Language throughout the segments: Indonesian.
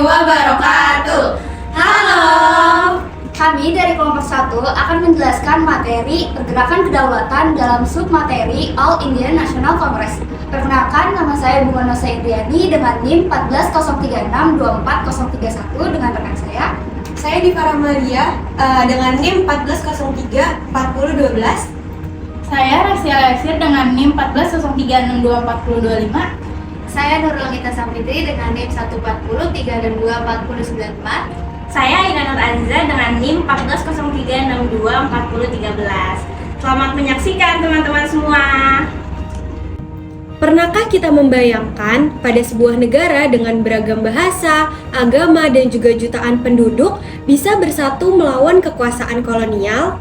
wabarakatuh. Halo. Kami dari kelompok 1 akan menjelaskan materi pergerakan kedaulatan dalam submateri All Indian National Congress. Perkenalkan, nama saya Bunga Nosa Indriani dengan NIM 140362431 dengan rekan saya. Saya Diva Ramalia dengan NIM 14034012. Saya Rasya Lesir dengan NIM 1403624025. Saya Nurul Gita Samfitri dengan NIM 140324094. Saya Aina Nur Aziza dengan NIM 1403624013. Selamat menyaksikan teman-teman semua. Pernahkah kita membayangkan pada sebuah negara dengan beragam bahasa, agama, dan juga jutaan penduduk bisa bersatu melawan kekuasaan kolonial?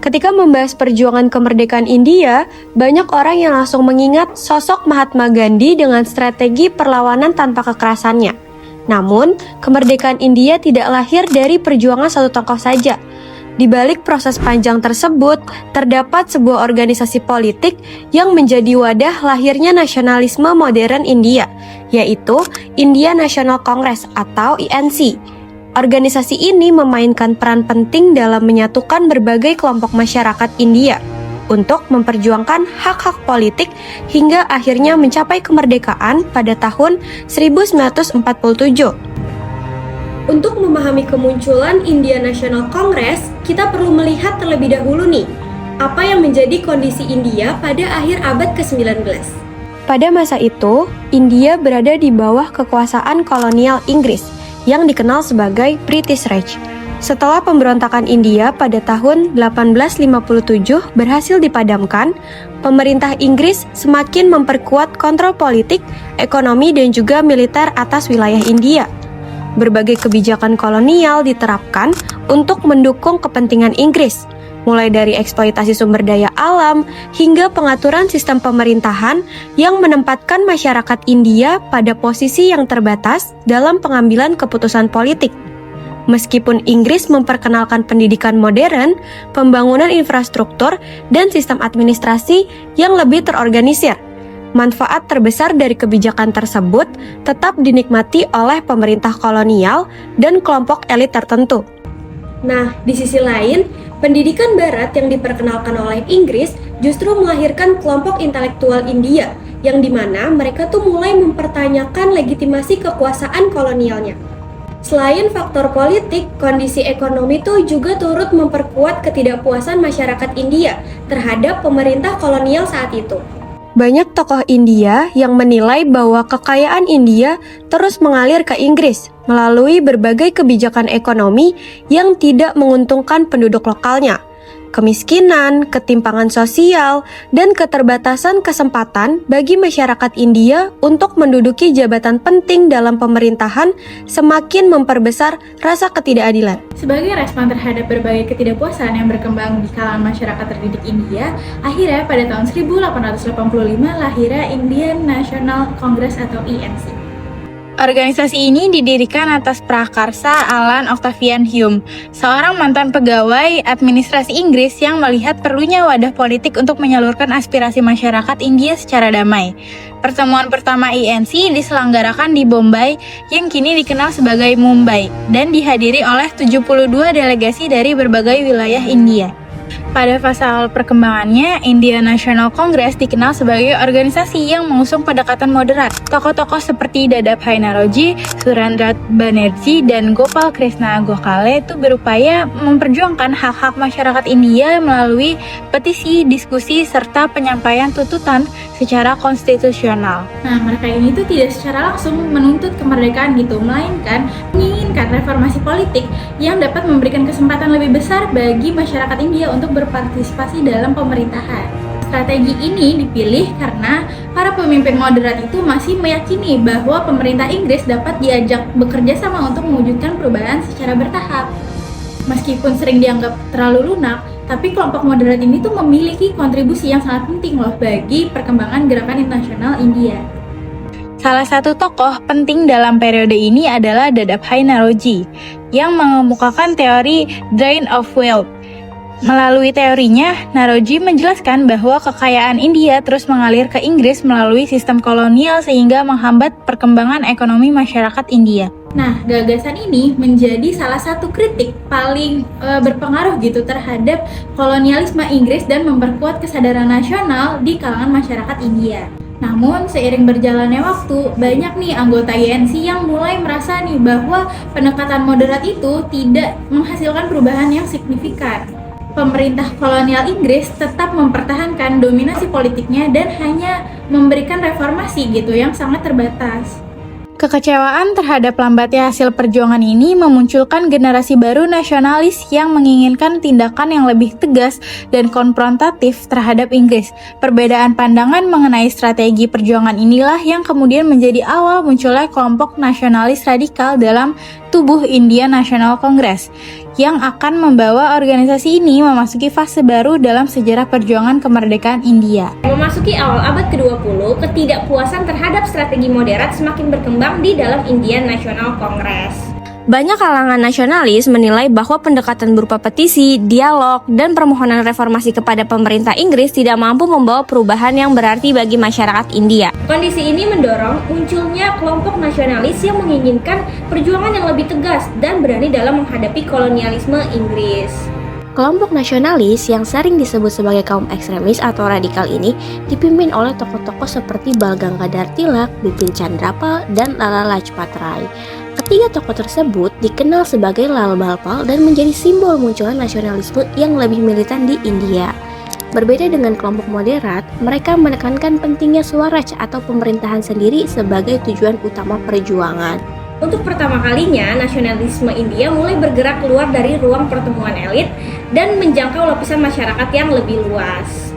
Ketika membahas perjuangan kemerdekaan India, banyak orang yang langsung mengingat sosok Mahatma Gandhi dengan strategi perlawanan tanpa kekerasannya. Namun, kemerdekaan India tidak lahir dari perjuangan satu tokoh saja. Di balik proses panjang tersebut, terdapat sebuah organisasi politik yang menjadi wadah lahirnya nasionalisme modern India, yaitu Indian National Congress atau INC. Organisasi ini memainkan peran penting dalam menyatukan berbagai kelompok masyarakat India untuk memperjuangkan hak-hak politik hingga akhirnya mencapai kemerdekaan pada tahun 1947. Untuk memahami kemunculan Indian National Congress, kita perlu melihat terlebih dahulu nih, apa yang menjadi kondisi India pada akhir abad ke-19. Pada masa itu, India berada di bawah kekuasaan kolonial Inggris yang dikenal sebagai British Raj. Setelah pemberontakan India pada tahun 1857 berhasil dipadamkan, pemerintah Inggris semakin memperkuat kontrol politik, ekonomi, dan juga militer atas wilayah India. Berbagai kebijakan kolonial diterapkan untuk mendukung kepentingan Inggris, mulai dari eksploitasi sumber daya alam hingga pengaturan sistem pemerintahan yang menempatkan masyarakat India pada posisi yang terbatas dalam pengambilan keputusan politik. Meskipun Inggris memperkenalkan pendidikan modern, pembangunan infrastruktur, dan sistem administrasi yang lebih terorganisir, manfaat terbesar dari kebijakan tersebut tetap dinikmati oleh pemerintah kolonial dan kelompok elit tertentu. Nah, di sisi lain, pendidikan barat yang diperkenalkan oleh Inggris justru melahirkan kelompok intelektual India, yang dimana mereka tuh mulai mempertanyakan legitimasi kekuasaan kolonialnya. Selain faktor politik, kondisi ekonomi tuh juga turut memperkuat ketidakpuasan masyarakat India terhadap pemerintah kolonial saat itu. Banyak tokoh India yang menilai bahwa kekayaan India terus mengalir ke Inggris melalui berbagai kebijakan ekonomi yang tidak menguntungkan penduduk lokalnya. Kemiskinan, ketimpangan sosial, dan keterbatasan kesempatan bagi masyarakat India untuk menduduki jabatan penting dalam pemerintahan semakin memperbesar rasa ketidakadilan. Sebagai respon terhadap berbagai ketidakpuasan yang berkembang di kalangan masyarakat terdidik India, akhirnya pada tahun 1885 lahirnya Indian National Congress atau INC. Organisasi ini didirikan atas prakarsa Alan Octavian Hume, seorang mantan pegawai administrasi Inggris yang melihat perlunya wadah politik untuk menyalurkan aspirasi masyarakat India secara damai. Pertemuan pertama INC diselenggarakan di Bombay yang kini dikenal sebagai Mumbai dan dihadiri oleh 72 delegasi dari berbagai wilayah India. Pada fase awal perkembangannya, Indian National Congress dikenal sebagai organisasi yang mengusung pendekatan moderat. Tokoh-tokoh seperti Dadabhai Naoroji, Surendranath Banerjee, dan Gopal Krishna Gokhale itu berupaya memperjuangkan hak-hak masyarakat India melalui petisi, diskusi, serta penyampaian tuntutan secara konstitusional. Nah, mereka ini tuh tidak secara langsung menuntut kemerdekaan gitu, melainkan menginginkan reformasi politik yang dapat memberikan kesempatan lebih besar bagi masyarakat India untuk berpartisipasi dalam pemerintahan. Strategi ini dipilih karena para pemimpin moderat itu masih meyakini bahwa pemerintah Inggris dapat diajak bekerja sama untuk mewujudkan perubahan secara bertahap. Meskipun sering dianggap terlalu lunak, tapi kelompok moderat ini tuh memiliki kontribusi yang sangat penting loh bagi perkembangan gerakan internasional India. Salah satu tokoh penting dalam periode ini adalah Dadabhai Naoroji yang mengemukakan teori Drain of Wealth. Melalui teorinya, Naoroji menjelaskan bahwa kekayaan India terus mengalir ke Inggris melalui sistem kolonial sehingga menghambat perkembangan ekonomi masyarakat India. Nah, gagasan ini menjadi salah satu kritik paling berpengaruh gitu terhadap kolonialisme Inggris dan memperkuat kesadaran nasional di kalangan masyarakat India. Namun, seiring berjalannya waktu, banyak nih anggota INC yang mulai merasa nih bahwa pendekatan moderat itu tidak menghasilkan perubahan yang signifikan. Pemerintah kolonial Inggris tetap mempertahankan dominasi politiknya dan hanya memberikan reformasi gitu yang sangat terbatas. Kekecewaan terhadap lambatnya hasil perjuangan ini memunculkan generasi baru nasionalis yang menginginkan tindakan yang lebih tegas dan konfrontatif terhadap Inggris. Perbedaan pandangan mengenai strategi perjuangan inilah yang kemudian menjadi awal munculnya kelompok nasionalis radikal dalam tubuh Indian National Congress yang akan membawa organisasi ini memasuki fase baru dalam sejarah perjuangan kemerdekaan India. Memasuki awal abad ke-20, ketidakpuasan terhadap strategi moderat semakin berkembang di dalam Indian National Congress. Banyak kalangan nasionalis menilai bahwa pendekatan berupa petisi, dialog, dan permohonan reformasi kepada pemerintah Inggris tidak mampu membawa perubahan yang berarti bagi masyarakat India. Kondisi ini mendorong munculnya kelompok nasionalis yang menginginkan perjuangan yang lebih tegas dan berani dalam menghadapi kolonialisme Inggris. Kelompok nasionalis yang sering disebut sebagai kaum ekstremis atau radikal ini dipimpin oleh tokoh-tokoh seperti Bal Gangadhar Tilak, Bipin Chandrapal, dan Lala Lajpat Rai. Ketiga tokoh tersebut dikenal sebagai Lal Balpal dan menjadi simbol munculnya nasionalisme yang lebih militan di India. Berbeda dengan kelompok moderat, mereka menekankan pentingnya Swaraj atau pemerintahan sendiri sebagai tujuan utama perjuangan. Untuk pertama kalinya, nasionalisme India mulai bergerak keluar dari ruang pertemuan elit dan menjangkau lapisan masyarakat yang lebih luas.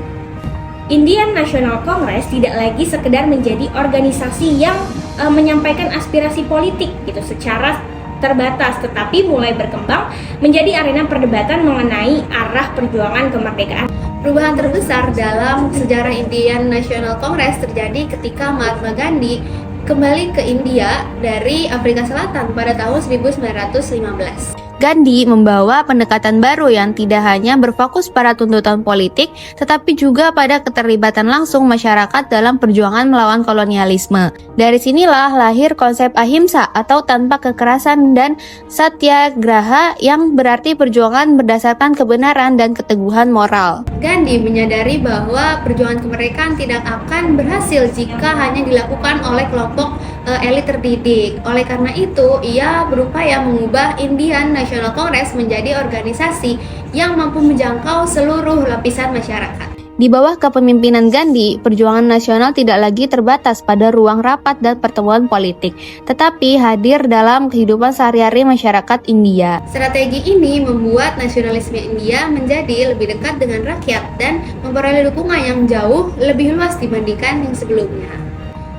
Indian National Congress tidak lagi sekedar menjadi organisasi yang menyampaikan aspirasi politik gitu secara terbatas, tetapi mulai berkembang menjadi arena perdebatan mengenai arah perjuangan kemerdekaan. Perubahan terbesar dalam sejarah Indian National Congress terjadi ketika Mahatma Gandhi kembali ke India dari Afrika Selatan pada tahun 1915. Gandhi membawa pendekatan baru yang tidak hanya berfokus pada tuntutan politik, tetapi juga pada keterlibatan langsung masyarakat dalam perjuangan melawan kolonialisme. Dari sinilah lahir konsep ahimsa atau tanpa kekerasan dan satyagraha yang berarti perjuangan berdasarkan kebenaran dan keteguhan moral. Gandhi menyadari bahwa perjuangan kemerdekaan tidak akan berhasil jika hanya dilakukan oleh kelompok elit terdidik. Oleh karena itu, ia berupaya mengubah Indian National Congress menjadi organisasi yang mampu menjangkau seluruh lapisan masyarakat. Di bawah kepemimpinan Gandhi, perjuangan nasional tidak lagi terbatas pada ruang rapat dan pertemuan politik, tetapi hadir dalam kehidupan sehari-hari masyarakat India. Strategi ini membuat nasionalisme India menjadi lebih dekat dengan rakyat dan memperoleh dukungan yang jauh lebih luas dibandingkan yang sebelumnya.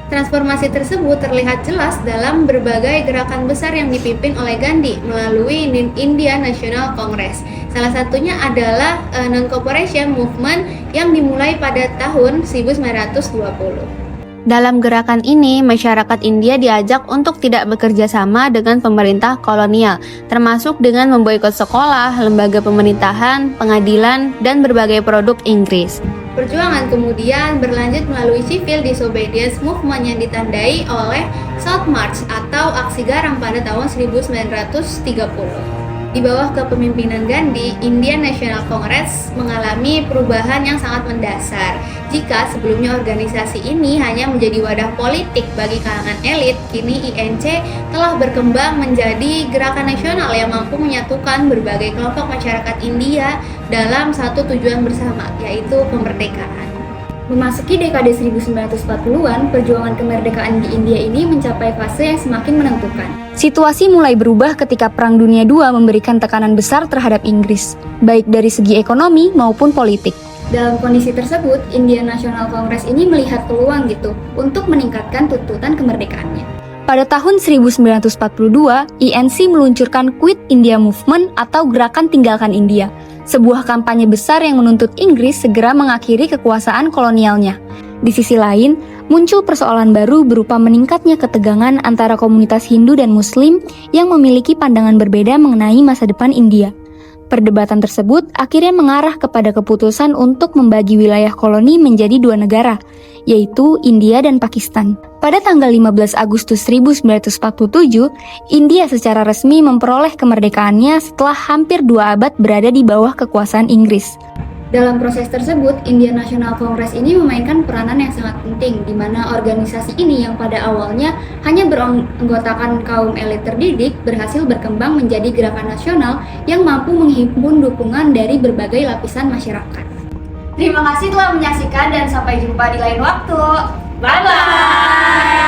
Transformasi tersebut terlihat jelas dalam berbagai gerakan besar yang dipimpin oleh Gandhi melalui Indian National Congress. Salah satunya adalah Non-Cooperation Movement yang dimulai pada tahun 1920. Dalam gerakan ini, masyarakat India diajak untuk tidak bekerja sama dengan pemerintah kolonial, termasuk dengan memboikot sekolah, lembaga pemerintahan, pengadilan, dan berbagai produk Inggris. Perjuangan kemudian berlanjut melalui Civil Disobedience Movement yang ditandai oleh Salt March atau Aksi Garam pada tahun 1930. Di bawah kepemimpinan Gandhi, Indian National Congress mengalami perubahan yang sangat mendasar. Jika sebelumnya organisasi ini hanya menjadi wadah politik bagi kalangan elit, kini INC telah berkembang menjadi gerakan nasional yang mampu menyatukan berbagai kelompok masyarakat India dalam satu tujuan bersama, yaitu kemerdekaan. Memasuki dekade 1940-an, perjuangan kemerdekaan di India ini mencapai fase yang semakin menentukan. Situasi mulai berubah ketika Perang Dunia II memberikan tekanan besar terhadap Inggris, baik dari segi ekonomi maupun politik. Dalam kondisi tersebut, Indian National Congress ini melihat peluang gitu untuk meningkatkan tuntutan kemerdekaannya. Pada tahun 1942, INC meluncurkan Quit India Movement atau Gerakan Tinggalkan India, sebuah kampanye besar yang menuntut Inggris segera mengakhiri kekuasaan kolonialnya. Di sisi lain, muncul persoalan baru berupa meningkatnya ketegangan antara komunitas Hindu dan Muslim yang memiliki pandangan berbeda mengenai masa depan India. Perdebatan tersebut akhirnya mengarah kepada keputusan untuk membagi wilayah koloni menjadi dua negara, yaitu India dan Pakistan. Pada tanggal 15 Agustus 1947, India secara resmi memperoleh kemerdekaannya setelah hampir 2 abad berada di bawah kekuasaan Inggris. Dalam proses tersebut, Indian National Congress ini memainkan peranan yang sangat penting, di mana organisasi ini yang pada awalnya hanya beranggotakan kaum elit terdidik berhasil berkembang menjadi gerakan nasional yang mampu menghimpun dukungan dari berbagai lapisan masyarakat. Terima kasih telah menyaksikan dan sampai jumpa di lain waktu. Bye-bye!